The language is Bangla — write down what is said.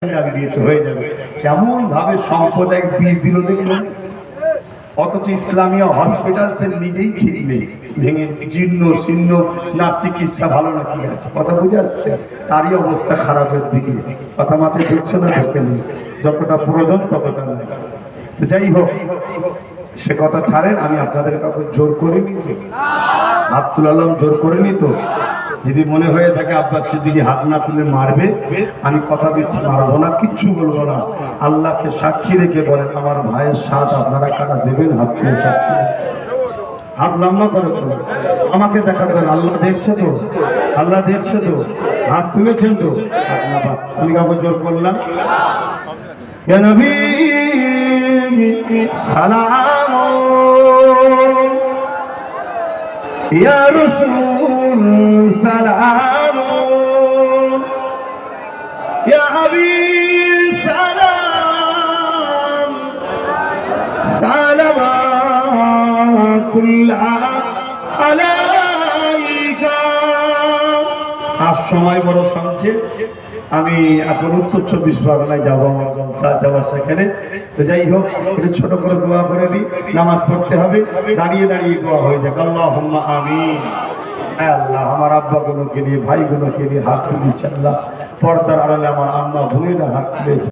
হয়ে যাবে। কেমন ভাবে সাম্প্রদায়িক বীজ দিল দেখলেন, অথচ ইসলামীয় হসপিটাল সে নিজেই ঠিক নেই, ভেঙে জীর্ণ শীর্ণ, না চিকিৎসা ভালো না কি আছে, কথা বুঝে আসছে? তারই অবস্থা খারাপের দিকে, কথা মাথায় ঢুকছে না, ঢুকে নেই, যতটা প্রয়োজন ততটা নাই। তো যাই হোক, সে কথা ছাড়েন, আমি আপনাদের কাউকে জোর করিনি, হাত তুলালাম জোর করিনি তো। যদি মনে হয়ে থাকে আব্বাস সিদ্দিকী হাত না তুলে মারবে, আমি কথা দিচ্ছি মারবো না, কিচ্ছু বলবো না। আল্লাহকে সাক্ষী রেখে বলেন, আমার ভাইয়ের সাথ আপনারা কারা দেবেন? হাত তুলে সাক্ষী, হাত লম্বা করে চলো, আমাকে দেখাবেন, আল্লাহ দেখছে তো, আল্লাহ দেখছে তো, হাত তুলেছেন তো। আমি কাউকে জোর করলাম? ইয়া নবী সালাম, ইয়া রাসূল সালাম, ইয়া হাবিব সালাম, সালাওয়াতুল্লাহ আলাইকা। আর সময় বড় সংক্ষেপ, আমি এখন উত্তর 24 পরগনায় যাবো, আমার জলসা যাওয়ার সেখানে। তো যাই হোক, একটু ছোট করে দোয়া করে দিই, নামাজ পড়তে হবে, দাঁড়িয়ে দাঁড়িয়ে দোয়া হয়ে যাক। আল্লাহুম্মা আমিন। আল্লাহ, আমার আব্বাগুলোকে নিয়ে, ভাইগুলোকে নিয়ে হাত তুলেছে, আল্লাহ পর্দার আড়ালে আমার আম্মা বোনেরা হাত তুলেছে।